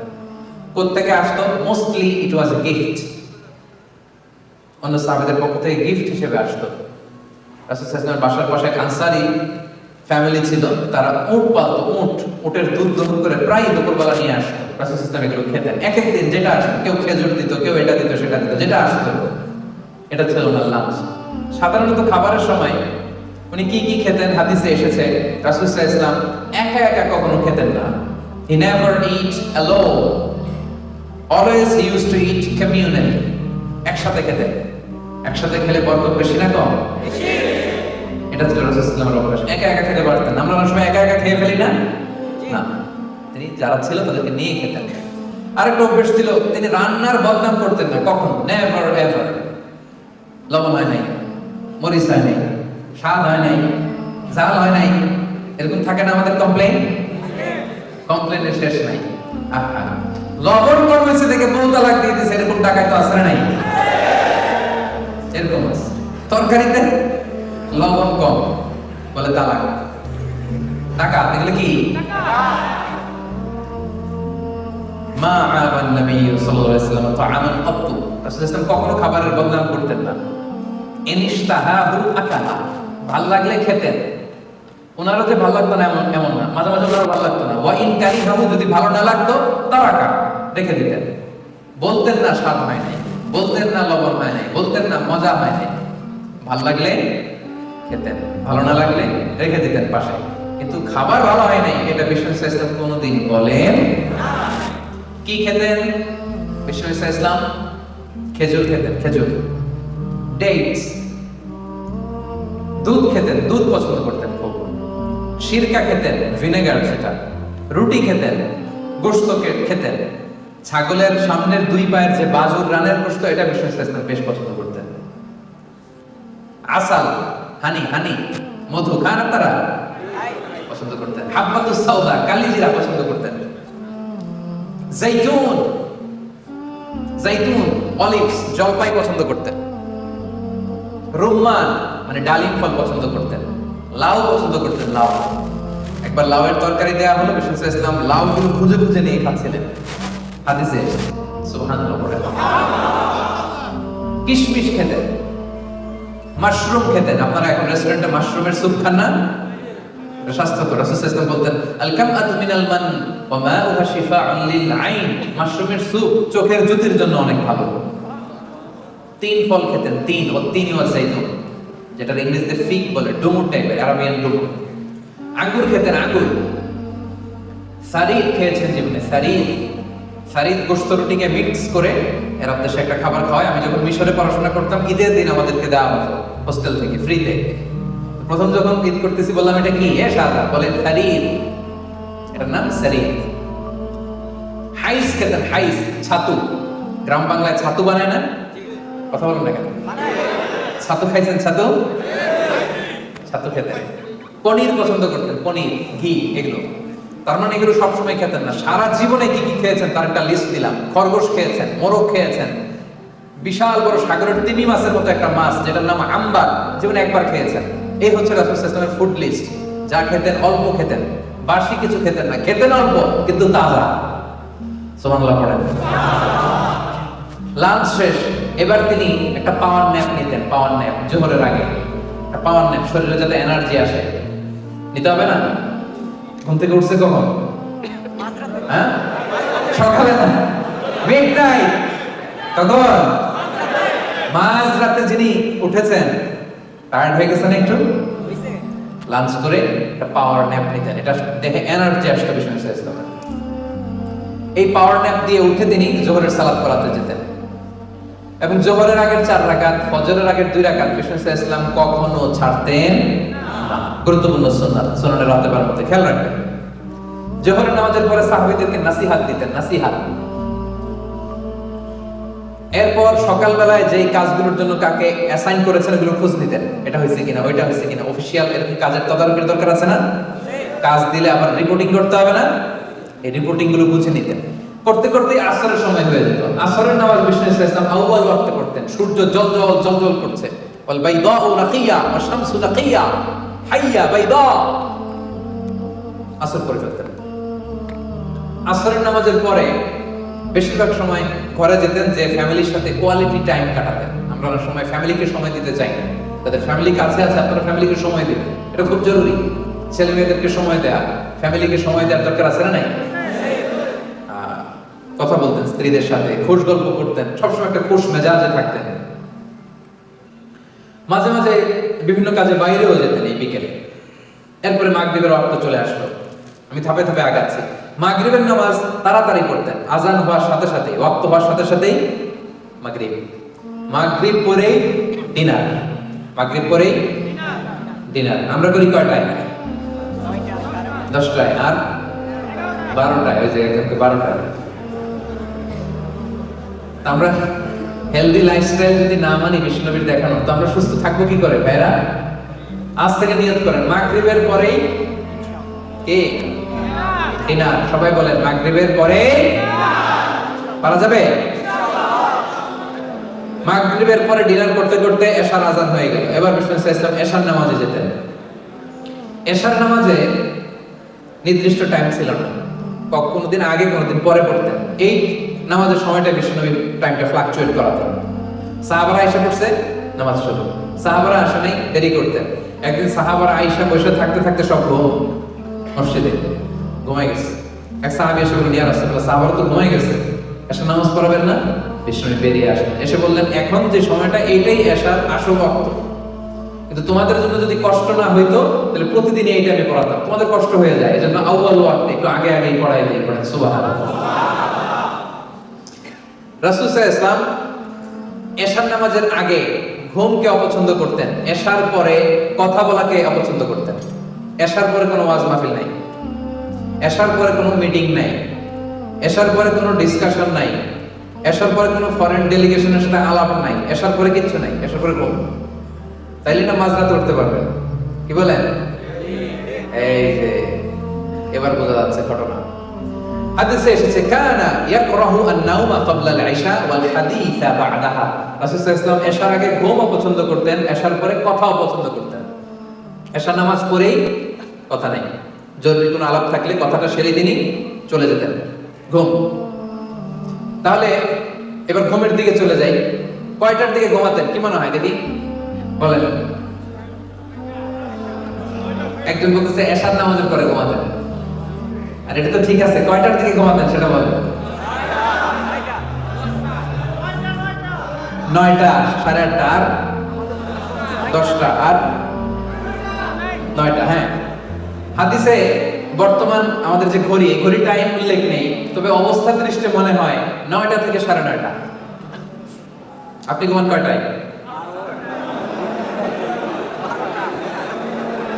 কোত্থেকে আসতো? Mostly it was a gift. অন্য সাহাবাদের পক্ষ থেকে গিফট হিসেবে আসতো। রাসূল সাল্লাল্লাহু আলাইহি ওয়াসাল্লামের বাসার পাশে এক আনসারী ফ্যামিলি ছিল, তারা উট পালতো। উটের দুধ দহন করে প্রায় দুপুরবেলা নিয়ে আসতো। রাসূল সাল্লাল্লাহু আলাইহি ওয়াসাল্লাম এগুলো খেতেন। এক এক দিন যেটা আসতো, কেউ খেজুর দিত, কেউ এটা দিত, সেটা দিত, যেটা আসতো। এটা ছিল ওনার লাঞ্চ। সাধারণত খাবারের সময় উনি কি কি খেতেন হাদিসে এসেছে, রাসূল সাল্লাল্লাহু আলাইহি ওয়াসাল্লাম একা একা কখনো খেতেন না। He never eat alone. Always he used to eat communally. একসাথে খেতেন। একসাথে খেলে বরকত বেশি না কম? বেশি। এটা ছিল রাসূল সাল্লাল্লাহু আলাইহি ওয়াসাল্লামের অভ্যাস। একা একা খেতে পারতেন না। আমরা অনেক সময় একা একা খেয়ে ফেলি না? না, তিনি যারা ছিল তাদেরকে নিয়ে খেতেন। আরেকটা অভ্যাস ছিল, তিনি রান্নার বদনাম করতেন না কখনো। Never ever. লবণ হয় নাই, মরিচ হয় নাই, স্বাদ হয় নাই, ঝাল হয় নাই, এরকম থাকে না আমাদের কমপ্লেইন? কমপ্লেইনের শেষ নাই। আহা, লবণ কম হয়েছে দেখে বউ তালাক দিয়ে দিয়েছে, এরকম টাকা তো আসলে নাই? এরকম আছে। তরকারিতে লবণ কম বলে তালাক। টাকা এগুলো কি? মা আবান নবী সাল্লাল্লাহু আলাইহি ওয়াসাল্লাম তাআমান ক্বাতু। রাসূল সাল্লাল্লাহু আলাইহি ওয়াসাল্লাম কখনো খাবারের বদনাম করতেন না। ইনশতাহাহু আকালা, ভালো লাগলে খেতেন। ওনারও যে ভালো লাগতো না এমন না, মাঝে মাঝে ওনারও ভালো লাগতো না। ওয়া ইন কারিহাহু, যদি ভালো না লাগতো তারাকা, রেখে দিতেন। বলতেন না স্বাদ হয় নাই, বলতেন না লবণ হয় নাই, বলতেন না মজা হয় নাই। ভালো লাগলে খেতেন, ভালো না লাগলে রেখে দিতেন পাশে। কিন্তু খাবার ভালো হয় নাই এটা বিষ্ণু সাল্লাল্লাহু আলাইহি ওয়াসাল্লাম কোনোদিন বলেন না। কি খেতেন বিষ্ণু সাল্লাল্লাহু আলাইহি ওয়াসাল্লাম? খেজুর খেতেন, খেজুর, ডেটস। দুধ খেতেন, দুধ পছন্দ করতেন খুব। সিরকা খেতেন, ভিনেগার সেটা। রুটি খেতেন, গোশত খেতেন। ছাগলের সামনের 2 পায়ের যে বাজুর রানের গোশত, এটা বিষ্ণু সাল্লাল্লাহু আলাইহি ওয়াসাল্লাম বেশ পছন্দ করতেন। আসাল, হানি, মধু খান আপনারা? পছন্দ করতেন। হাব্বাতুস সাউদা, কালিজিরা পছন্দ করতেন। জাইতুন, অলিভস, জলপাই পছন্দ করতেন। রুম্মান মানে ডালিম ফল পছন্দ করতেন। লাউ পছন্দ করতেন, লাউ। একবার লাউয়ের তরকারি দেয়া হলো, বিষ্ণু সাল্লাল্লাহু আলাইহি ওয়াসাল্লাম লাউগুলো খুঁজে খুঁজে নিয়ে খাচ্ছিলেন। হাদিসে সুবহানাল্লাহ। কিশমিশ খেতেন, মাশরুম খেতেন। আপনারা এখন রেস্টুরেন্টে মাশরুমের স্যুপ খান না? স্বাস্থ্যকর। রাসূল সাল্লাল্লাহু আলাইহি ওয়াসাল্লাম বলতেন, আল কামআতু মিনাল মান ওয়া মাউহা শিফাউন লিল আইন। মাশরুমের স্যুপ চোখের জ্যোতির জন্য অনেক ভালো। 3 ফল খেতেন, 3 ও 3 ওয়া জাইতুন, যেটা ইংরেজিতে ফিগ বলে, ডুমুর টাইপের, আরাবিয়ান ডুমুর। আঙ্গুর খেতেন, আঙ্গুর। সারিদ খেয়েছেন জীবনে, সারিদ গোশত রুটিকে মিক্স করে এর দেশে একটা খাবার খাওয়ায়। আমি যখন মিশরে পড়াশোনা করতাম, ঈদের দিন আমাদেরকে দেওয়া হতো হোস্টেল থেকে ফ্রিতে। প্রথম যখন ঈদ করতেছি বললাম, এটা কি? সাদা। বলে সারিদ, এটার নাম সারিদ। হাইস খেতেন, হাইস, ছাতু। গ্রাম বাংলায় ছাতু বানায় না? কথা বলেন না কেন? ছাতু খাইছেন? ছাতু খেতেন। পনির পছন্দ করতেন, পনির, ঘি, এগুলো। তার মানে এগুলো সবসময় খেতেন না, সারা জীবনে কি কি খেয়েছেন তার একটা লিস্ট দিলাম। খরগোশ খেয়েছেন, মোরগ খেয়েছেন, বিশাল বড় সাগরের তিমি মাছের মতো একটা মাছ যেটার নাম আম্বার, জীবনে একবার খেয়েছেন। এই হচ্ছে রাসূল সাল্লাল্লাহু আলাইহি ওয়াসাল্লামের ফুড লিস্ট। যা খেতেন অল্প খেতেন, বাসি কিছু খেতেন না, খেতেন অল্প কিন্তু তাজা। সুবহানাল্লাহ পড়েন। লাঞ্চ শেষ, এবার তিনি একটা পাওয়ার ন্যাপ নিতেন, পাওয়ার ন্যাপ জোহরের আগে একটা পাওয়ার ন্যাপ, শরীরে যাতে এনার্জি আসে। নিতে হবে না? ঘুম থেকে উঠছে কখন? হ্যাঁ, সকালে না, মিড নাইট। কখন? মাঝরাতে যিনি উঠেছেন, টায়ার্ড হয়ে গেছেন একটু, লাঞ্চ করে একটা পাওয়ার ন্যাপ নিতেন। এটা দেখে এনার্জি আসতো বিষ্ণু ইসলামের। এই পাওয়ার ন্যাপ দিয়ে উঠে তিনি জোহরের সালাত পড়াতে যেতেন এবং জোহরের আগের 4 রাকাত, ফজরের আগের 2 রাকাত বিষ্ণু ইসলাম কখনো ছাড়তেন না। গুরুত্বপূর্ণ সুন্নাত, সুনানে রাতেবার মধ্যে খেয়াল রাখবেন। জোহরের নামাজের পরে সাহাবীদেরকে নাসিহাত দিতেন, নাসিহাত। এরপর সকালবেলায় যেই কাজগুলোর জন্য কাকে অ্যাসাইন করেছেন ওগুলো খোঁজ নিতেন, এটা হয়েছে কিনা, ওইটা হয়েছে কিনা। অফিসিয়াল এরকম কাজের তদারকির দরকার আছে না? কাজ দিলে আবার রিপোর্টিং করতে হবে না? এই রিপোর্টিং গুলো বুঝে নিতেন। করতে করতে আসরের সময় হয়ে যেত। আসরের নামাজ বিষ্ণু ইসলাম আউয়াল ওয়াক্তে পড়তেন, সূর্য জলজল জলজল করছে। ওয়াল বাইদাউ রাকিয়া ওয়া শামসু লাকিয়া হাইয়া বাইদা, আসর পড়ে ফেলতেন। আসরের নামাজের পরে বেশিরভাগ সময় ঘরে যেতেন, যে ফ্যামিলির সাথে কোয়ালিটি টাইম কাটাতেন। আমরা অনেক সময় ফ্যামিলিকে সময় দিতে চাই না। তাদের ফ্যামিলি কাছে আছে, আপনারা ফ্যামিলিকে সময় দিবেন, এটা খুব জরুরি। ছেলে মেয়েদেরকে সময় দেয়া, ফ্যামিলিকে সময় দেওয়ার দরকার আছে না নাই? কথা বলতেন স্ত্রীদের সাথে, খোশ গল্প করতেন, সবসময় একটা খোশ মেজাজে থাকতেন। মাঝে মাঝে বিভিন্ন কাজে বাইরেও যেতেন এই বিকেলে। এরপরে মাগরিবের ওয়াক্ত চলে আসলো, আমি ধাপে ধাপে আগাচ্ছি। মাগরিবের নামাজ তাড়াতাড়ি পড়তেন, আজান হওয়ার সাথে সাথেই, ওয়াক্ত হওয়ার সাথে সাথেই মাগরিব। মাগরিব পরেই ডিনার, মাগরিব পরেই ডিনার। আমরা করি কয়টায়? 10টায় আর 12টায়, ওই যে 12টায়। আমরা হেলদি লাইফস্টাইল যদি না মানি বিষ্ণুনবীর দেখানো, তো আমরা সুস্থ থাকবো কি করে ভাইরা? আজ থেকে নিয়ত করেন, মাগরিবের পরেই কি ডিনার। সবাই বলেন মাগরিবের পরে পারা যাবে? মাগরিবের পরে ডিনার করতে করতে এশার আজান হয়ে গেল। এবার বিষ্ণু ইসলাম এশার নামাজে যেতেন। এশার নামাজে নির্দিষ্ট টাইম ছিল না, কোনদিন আগে কোনদিন পরে পড়তেন। এই নামাজের সময়টা বিষ্ণুনবী টাইমটা ফ্লাকচুয়েট করাতেন। সাহাবারা আয়েশা পড়ছে, নামাজ শুরু। সাহাবারা আসে নাই, দেরি করতেন। একদিন সাহাবারা আয়েশা বসে থাকতে থাকতে সব ঘুম, মসজিদে ঘুমাই গেছে। এক সাহাবী এসে বললেন, ইয়া রাসূলুল্লাহ, সাহাবারা তো ঘুমাই গেছে, এশার নামাজ পড়াবেন না? বিষ্ণুনবী বেরিয়ে আসলেন, এসে বললেন, এখন যে সময়টা এইটাই এশার আসল ওয়াক্ত, কিন্তু তোমাদের জন্য যদি কষ্ট না হইতো তাহলে প্রতিদিন এই টাইমে পড়াতাম, তোমাদের কষ্ট হয়ে যায়, এজন্য আউয়াল ওয়াক্তে একটু আগে আগেই পড়াই দিই। পড়েন সুবহানাল্লাহ। রাসূল সাল্লাল্লাহু আলাইহি ওয়াসাল্লাম এশার নামাজের আগে ঘুমকে অপছন্দ করতেন, এশার পরে কথা বলাকে অপছন্দ করতেন। এশার পরে কোনো ওয়াজ মাহফিল নাই, এশার পরে কোনো মিটিং নাই, এশার পরে কোনো ডিসকাশন নাই, এশার পরে কোনো ফরেন ডেলিগেশনের সাথে আলাপ নাই, এশার পরে কিচ্ছু নাই। এশার পরে ঘুম। তাইলে না মাঝরাতে উঠতে পারবেন, কি বলেন? এই যে এবার বোঝা যাচ্ছে ঘটনা। হাদিসে এসেছে, কানা ইয়াকরাহু আন-নাওমা ক্বাবলা আল-ইশা ওয়াল হাদিসা বা'দাহা। রাসূল সাল্লাল্লাহু আলাইহি ওয়াসাল্লাম এশার আগে ঘুমও পছন্দ করতেন, এশার পরে কথাও পছন্দ করতেন। এশার নামাজ পড়েই কথা নাই, জরুরি কোনো আলাপ থাকলে কথাটা সেরে তিনি চলে যেতেন, ঘুম। তাহলে এবার ঘুমের দিকে চলে যাই। কয়টার দিকে ঘুমাতেন কি মনে হয় দেখি, বলেন? একজন বলতেছে এশার নামাজের পরে ঘুমাতেন, আর এটা তো ঠিক আছে। কয়টার দিকে ঘুমাতেন সেটা বলেন? 9টা, 8:30 আর 10টা আর 9টা। হ্যাঁ, হাদিসে বর্তমান আমাদের যে ঘড়ি, এই ঘড়ি টাইম উল্লেখ নেই, তবে অবস্থা দৃষ্টে মনে হয় 9টা থেকে 9:30। আপনি ঘুমান কয়টায়?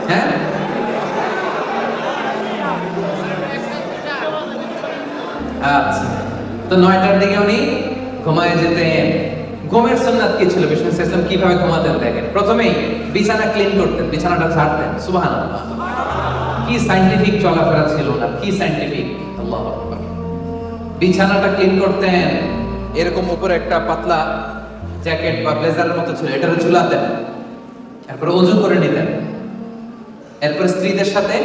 হ্যাঁ, আচ্ছা। তো 9টার দিকে উনি ঘুমায় যেতেন। ঘুমের সুন্নাত কি ছিল? বিষ্ণু ইসলাম কিভাবে ঘুমাতেন দেখেন। প্রথমেই বিছানা ক্লিন করতেন, বিছানাটা ঝাড়তেন। সুবহানাল্লাহ, কি সায়েন্টিফিক চলাফেরা ছিল না, কি সায়েন্টিফিক! আল্লাহু আকবার। বিছানাটা ক্লিন করতেন, এরকম উপরে একটা পাতলা জ্যাকেট বা ব্লেজারের মতো ছিল, এটারে ঝুলাতেন। এরপরে ওযু করে নিতেন। এরপরে স্ত্রীদের সাথে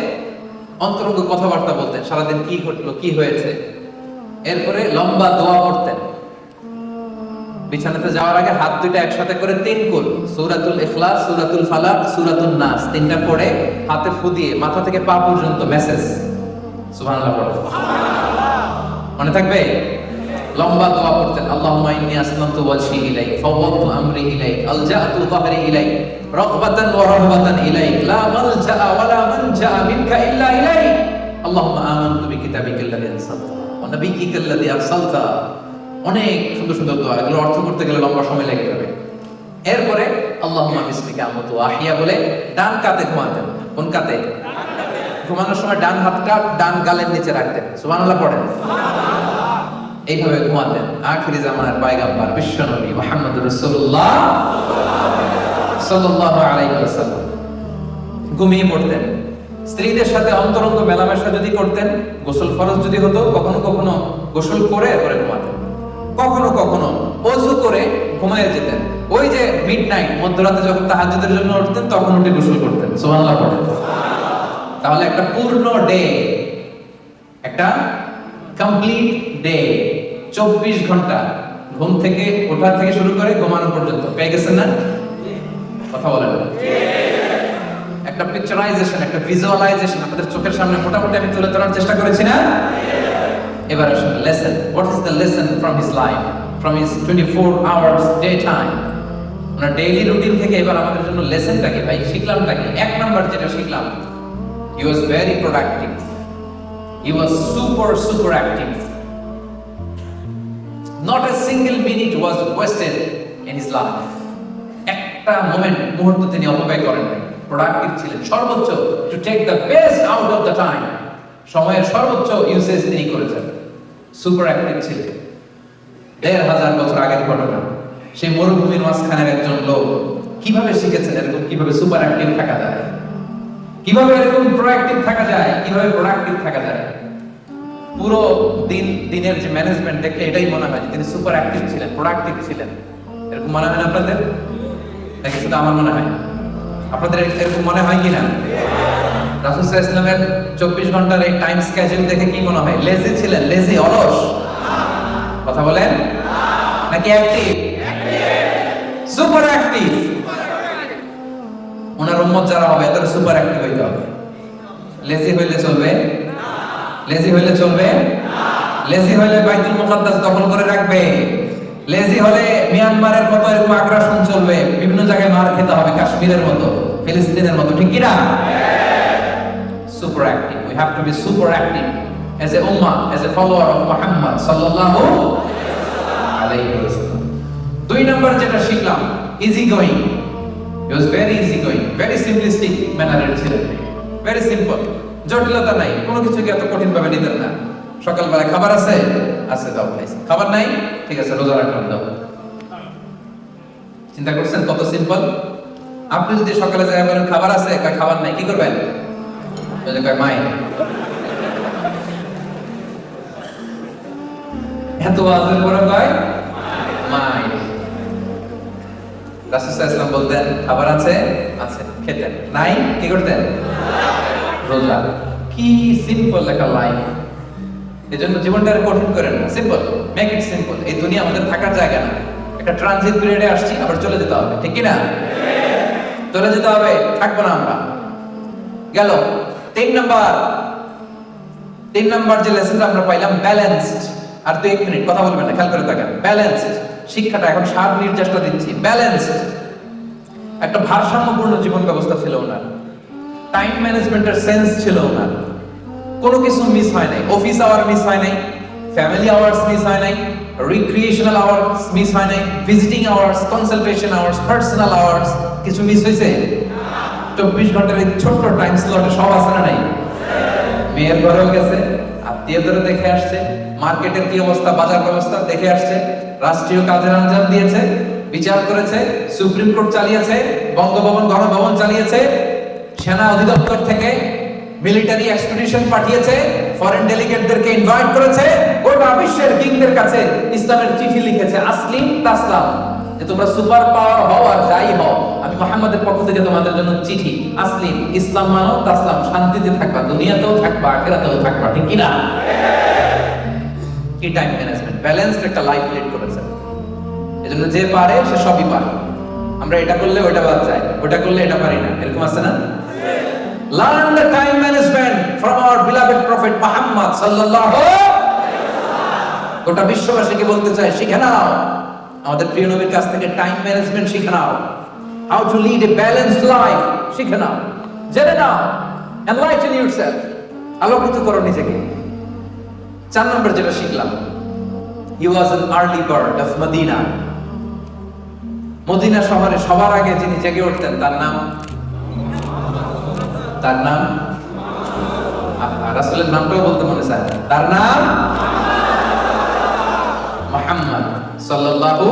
অন্তরঙ্গ কথাবার্তা বলতেন, সারাদিন কি ঘটলো, কি হয়েছে। এরপরে লম্বা দোয়া পড়তেন। বিছানাতে যাওয়ার আগে হাত দুইটা একসাথে করে 3 কুল সূরাতুল ইখলাস, সূরাতুল ফালাক, সূরাতুন নাস, তিনটা পড়ে হাতে ফু দিয়ে মাথা থেকে পা পর্যন্ত মেসেজ সুবহানাল্লাহ পড়ে। মনে থাকবে? লম্বা দোয়া পড়তেন, আল্লাহুম্মা ইন্নী আসলামতু ওয়াজহি ইলাইক, ফাওয়াদতু আমরি ইলাইক, আলজাতু যাহরি ইলাইক, রাগবাতান ওয়া রাহবাতান ইলাইক, লা মালজা ওয়া লা মানজা মিনকা ইল্লা ইলাইক, আল্লাহুম্মা আমানতু বিকিতাবিকাল্লাযী আরসালতা ওয়া নাবিয়্যিকাল্লাযী আরসালতা। অনেক সুন্দর সুন্দর দোয়া, এগুলো অর্থ করতে গেলে লম্বা সময় লেগে যাবে। এরপরে আল্লাহুম্মা বিসমিকা আমুতু ওয়া আহইয়া বলে ডান কাতে ঘুমাতেন। কোন কাতে? ঘুমানোর সময় ডান হাতটা ডান গালের নিচে রাখতেন। সুবহানাল্লাহ পড়েন। এইভাবে ঘুমাতেন আখিরি জামানার পয়গম্বর বিশ্বনবী মুহাম্মদুর রাসূলুল্লাহ সাল্লাল্লাহু আলাইহি ওয়াসাল্লাম। ঘুমিয়ে পড়তেন। স্ত্রীদের সাথে অন্তরঙ্গ মেলামেশা যদি করতেন, গোসল ফরজ যদি হতো, কখনো কখনো গোসল করে পরে ঘুমাতেন, কখনো কখনো ওযু করে ঘুমায়ে যেতেন। ওই যে মিডনাইট, মধ্যরাতে যখন তাহাজ্জুদের জন্য উঠতেন তখন উঠে গোসল করতেন। সুবহানাল্লাহ পড়েন। তাহলে একটা পূর্ণ ডে, একটা কমপ্লিট ডে, 24 ঘন্টা ঘুম থেকে ওঠা থেকে শুরু করে ঘুমানো পর্যন্ত পেয়ে গেছেন না? কথা বলেন। একটা পিকচারাইজেশন, একটা ভিজুয়ালাইজেশন আপনাদের চোখের সামনে মোটামুটি আমি তুলে ধরার চেষ্টা করেছি না? এবার আসুন lesson. What is the lesson from his life, from his 24 hours day time? Owner daily routine থেকে এবার আমাদের জন্য লেসনটা কি ভাই, শিখলামটা কি? এক নাম্বার যেটা শিখলাম, he was very productive, he was super active. Not a single minute was wasted in his life. একটা মুহূর্ত তিনি অপব্যয় করেন নাই। প্রোডাক্টিভ ছিলেন, সর্বোচ্চ to take the best out of the time, সময়ের সর্বোচ্চ ইউসেজ তিনি করেছেন। সুপার অ্যাক্টিভ ছিলেন। ১,৫০০ বছর আগের ঘটনা। সেই মরুভূমির মাঝখানের একজন লোক কিভাবে শিখেছেন এরকম কিভাবে সুপার অ্যাক্টিভ থাকা যায়, কিভাবে এরকম প্রোঅ্যাক্টিভ থাকা যায়, কিভাবে প্রোডাক্টিভ থাকা যায়। পুরো দিনের যে ম্যানেজমেন্ট দেখলে এটাই মনে হয় তিনি সুপার অ্যাক্টিভ ছিলেন, প্রোডাক্টিভ ছিলেন। এরকম মনে হয় না আপনাদের? নাকি শুধু আমার মনে হয়? আপনাদের এরকম মনে হয় কিনা? রাসূল সাল্লাল্লাহু আলাইহি ওয়াসাল্লামের 24 ঘন্টার এই টাইম স্কেডিউল দেখে কি মনে হয়? লেজি ছিলেন? লেজি, অলস? কথা বলেন। নাকি অ্যাক্টিভ? Super active. ওনার উম্মত যারা হবে তারা সুপার অ্যাক্টিভ হইতে হবে। লেজি হইলে চলবে? লেজি হইলে চলবে? লেজি হইলে বাইতুল মুকাদ্দাস দখল করে রাখবে। লেজি হলে মিয়ানমারের মতো এরকম আগ্রাসন চলবে, বিভিন্ন জায়গায় মার খেতে হবে, কাশ্মীরের মতো, ফিলিস্তিনের মতো, ঠিক কি না? Super active. We have to be super active as a ummah, as a follower of Muhammad sallallahu alayhi wasallam. 2 number যেটা শিখলাম, easy going. He was very easy going, very simplistic ম্যানারের ছিলেন, ভেরি সিম্পল, জটিলতা নাই, কোনো কিছুকে এত কঠিন ভাবে নিতেন না। সকালবেলা খাবার আছে? আছে, দাও খাইছি। খাবার নাই? ঠিক আছে, রোজা রাখলাম, দাও। চিন্তা করছেন কত সিম্পল? আপনি যদি সকালে যায় বলেন খাবার আছে, খাবার নাই, কি করবেন? বলে কয় মাই। এত আজের পরে কয় মাই। রাসূল সাল্লাল্লাহু আলাইহি ওয়াসাল্লাম বলতেন খাবার আছে? আছে, খেতেন। নাই? কি করতেন? রোজা। কি সিম্পল একটা লাইফ। এজন্য জীবনটা কঠিন করেন না, সিম্পল, মেক ইট সিম্পল। এই দুনিয়া আমাদের থাকার জায়গা না, একটা ট্রানজিট পিরিয়ডে আসছি, আবার চলে যেতে হবে, ঠিক কি না? চলে যেতে হবে, থাকবো না আমরা। গেল 3 নাম্বার যে লেসনটা আমরা পাইলাম, ব্যালেন্সড। আর 2-1 মিনিট কথা বলবেন না, খেয়াল করে থাকেন। ব্যালেন্সড শিক্ষাটা এখন সার নির্যাসটা দিচ্ছি। ব্যালেন্সড, একটা ভারসাম্যপূর্ণ জীবন ব্যবস্থা ছিল ওনার। টাইম ম্যানেজমেন্টের সেন্স ছিল ওনার। কোনো কিছু মিস হয় নাই, অফিস আওয়ার মিস হয় নাই, ফ্যামিলি আওয়ার্স মিস হয় নাই, রিক্রিয়েশনাল আওয়ার্স মিস হয় নাই, visiting hours, consultation hours, personal hours, কিছু মিস হয়েছে? 24 ঘন্টার এই ছোট্ট টাইম স্লটে সব আছে না নাই? মেয়ের ঘরেও গেছে, আত্মীয়দের দেখে আসছে, মার্কেটের কি অবস্থা, বাজার ব্যবস্থা দেখে আসছে, রাষ্ট্রীয় কাজের আঞ্জাম দিয়েছে, বিচার করেছে, সুপ্রিম কোর্ট চালিয়েছে, বঙ্গভবন গণভবন চালিয়েছে, সেনা অধিদপ্তর থেকে মিলিটারি এক্সপিডিশন পাঠিয়েছে, ফরেন ডেলিগেটদেরকে ইনভাইট করেছে, গোটা বিশ্বের কিংদের কাছে ইসলামের চিঠি লিখেছে, আসলিম তাসলাম, যে তোমরা সুপার পাওয়ার হও আর যাই হও, আমি মুহাম্মাদের পক্ষ থেকে তোমাদের জন্য চিঠি, আসলিম, ইসলাম মানো, তাসলাম, শান্তিতে থাকবা, দুনিয়াতেও থাকবা, আখিরাতেও থাকবা, ঠিক কি না? কি টাইম ম্যানেজমেন্ট, ব্যালেন্সড একটা লাইফ লিড করেছে। এজন্য যে পারে সে সবই পারে। আমরা এটা করলে ওটা বাদ যায়, ওটা করলে এটা পারি না, এরকম আছে না? Learn the time management from our beloved prophet Muhammad sallallahu গোটা বিশ্ববাসীকে বলতে চাই, শিখে নাও আমাদের প্রিয় নবীর কাছ থেকে টাইম ম্যানেজমেন্ট শিখে নাও। How to lead a balanced life শিখে নাও, জেনে নাও। এনলাইটেন ইউরসেলফ, আলোকিত করো নিজেকে। 4 নম্বর যেটা শিখলাম, he was an early bird of Medina. Medina শহরে সবার আগে যিনি জেগে উঠতেন তার নাম রাসূলের নামটাও বলতে মনে চায়, তার নাম মুহাম্মদ সাল্লাল্লাহু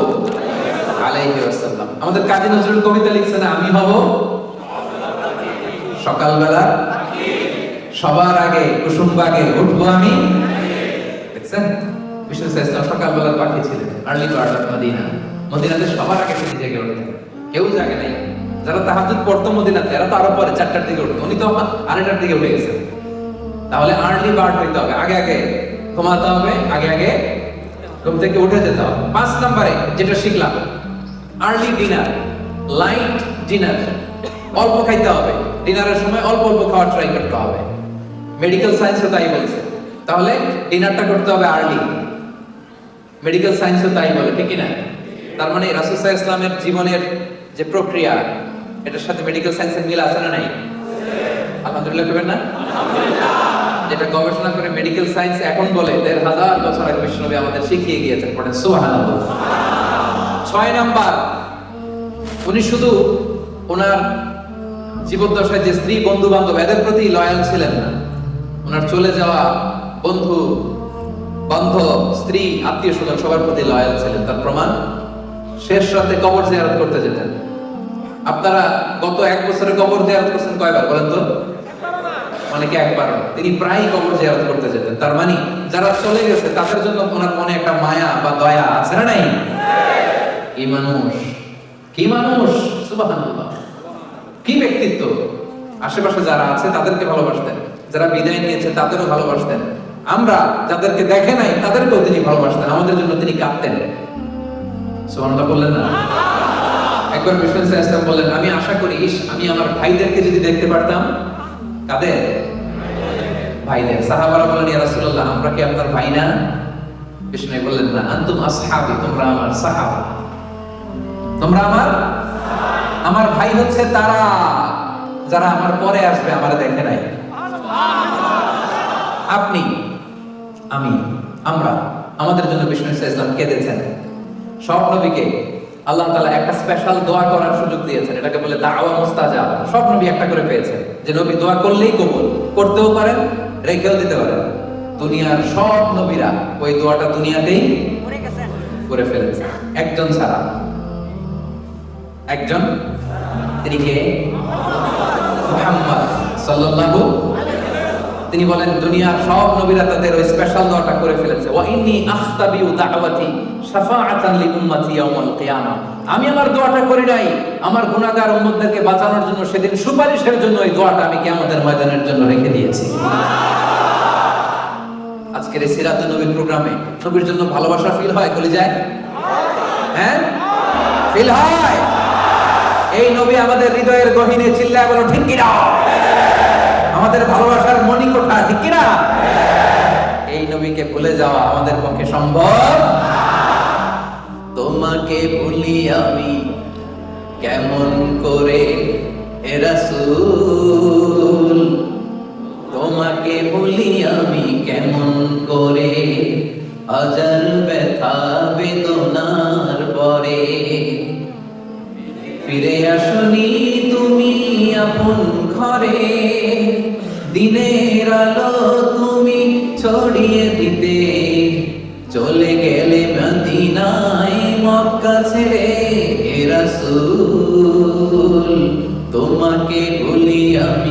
আলাইহি ওয়াসাল্লাম। আমাদের কাজী নজরুল কবিতা লিখছেন, আমি হব সকালবেলা সবার আগে কুসুম বাগে উঠবো আমি। দেখছেন বিষ্ণু সাল্লাল্লাহু সকালবেলার পাখি ছিলেন, আর্লি বার্ড অফ মদিনা। মদিনাতে সবার আগে তিনি জেগে উঠতেন, কেউ জাগে নাই। যারা তাহাজ্জুদ পড়তো মদিনাতে এরা তো আরো পরে 4টার দিকে উঠতো, উনি তো 8টার দিকে উঠে গেছেন। তাহলে আর্লি বার্ড হইতে হবে, আগে আগে ঘুমাতে হবে, আগে আগে ঘুম থেকে উঠে যেতে হবে। 5 নম্বরে যেটা শিখলাম, আর্লি ডিনার, লাইট ডিনার, অল্প খাইতে হবে। ডিনারের সময় অল্প অল্প খাওয়ার ট্রাই করতে হবে, মেডিকেল সায়েন্সও তাই বলছে। তাহলে ডিনারটা করতে হবে আর্লি, মেডিকেল সায়েন্সও তাই বলে, ঠিক না? তার মানে রাসূল সাল্লাল্লাহু আলাইহি ওয়াসাল্লামের জীবনের যে প্রক্রিয়া, এটার সাথে মেডিকেল সায়েন্সের মিল আছে না নাই? আলহামদুলিল্লাহ কইবেন না? যেটা গবেষণা করে মেডিকেল সায়েন্স এখন বলে 1500 বছর আগে বিশ্বনবী আমাদের শিখিয়ে গিয়েছেন, পড়েন সুবহানাল্লাহ। 6 নাম্বার, উনি শুধু ওনার জীবদ্দশায় যে স্ত্রী বন্ধু বান্ধব এদের প্রতি লয়াল ছিলেন না, ওনার চলে যাওয়া বন্ধু বান্ধব স্ত্রী আত্মীয় স্বজন সবার প্রতি লয়াল ছিলেন। তার প্রমাণ, শেষ রাতে কবর জিয়ারত করতে যেতেন। আপনারা গত 1 বছরে কবর জিয়ারত করছেন কয়বার বলেন তো? অনেকে একবার। তিনি প্রায় কবর জিয়ারত করতে যেতেন। তার মানে যারা চলে গেছে তাদের জন্য ওনার মনে একটা মায়া বা দয়া আছে না নাই? কি মানুষ, কি মানুষ, সুবহানাল্লাহ, কি ব্যক্তিত্ব। আশেপাশে যারা আছে তাদেরকে ভালোবাসতেন, যারা বিদায় নিয়েছে তাদেরও ভালোবাসতেন। আমরা যাদেরকে দেখে নাই তাদেরকেও তিনি ভালোবাসতেন, আমাদের জন্য তিনি কাঁদতেন। সুবহানাল্লাহ বললেন না? একবার বিষ্ণু সাল্লাল্লাহু আলাইহি ওয়াসাল্লাম বললেন, আমি আশা করি আমি আমার ভাইদেরকে যদি দেখতে পারতাম। কাদের ভাইদের? সাহাবারা বললেন, ইয়া রাসূলুল্লাহ, আমরা কি আপনার ভাই না? বিষ্ণু বললেন, না, আনতুম আসহাবি, তোমরা আমার সাহাবা, তোমরা আমার ভাই হচ্ছে তারা যারা আমার পরে আসবে, আমারে দেখে নাই। আপনি, আমি, আমরা, আমাদের জন্য বিষ্ণু সাল্লাল্লাহু আলাইহি ওয়াসাল্লাম কেঁদেছেন। সব নবীকে আল্লাহ তাআলা একটা স্পেশাল দোয়া করার সুযোগ দিয়েছেন, এটাকে বলে দাওয়া মুস্তাজাব। সব নবী একটা করে পেয়েছেন, যে নবী দোয়া করলেই কবুল, করতেও পারেন, রেখেও দিতে পারেন। দুনিয়ার সব নবীরা ওই দোয়াটা দুনিয়াতেই করে ফেলেছে, একজন ছাড়া। একজন, তিনি কে? মুহাম্মদ সাল্লাল্লাহু। তিনি বলেন দুনিয়ার সব নবীরা তাদের ওই স্পেশাল দোয়াটা করে ফেলেছে। ওয়া ইন্নী আখতাবিউ দাওয়াতি শাফাআতান লি উম্মতি ইয়াউমাল কিয়ামা। আমি আমার দোয়াটা করি নাই আমার গুনাহগার উম্মতদেরকে বাঁচানোর জন্য, সেদিন সুপারিশের জন্য এই দোয়াটা আমি কিয়ামতের ময়দানের জন্য রেখে দিয়েছি। আজকের এই সিরাতুন নবীর প্রোগ্রামে নবীর জন্য ভালোবাসা ফিল হয় কলিজায়? হ্যাঁ, ফিল হয়। এই নবী আমাদের হৃদয়ের গহীনে, চিল্লায় বলো ঠিক কি না? আমাদের ভালোবাসার মণিকোঠা, ঠিক কি না? এই নবীকে ভুলে যাওয়া আমাদের পক্ষে সম্ভব। তোমাকে ভুলি আমি কেমন করে হে রাসূল, তোমাকে ভুলি আমি কেমন করে, হাজার ব্যথা বেদনার পরে। ফিরে আসনি তুমি আপন ঘরে, দিনের আলো তুমি ছড়িয়ে দিতে, চলে গেলে মদিনায় মক্কা ছেড়ে হে রাসূল, তোমাকে ভুলি আমি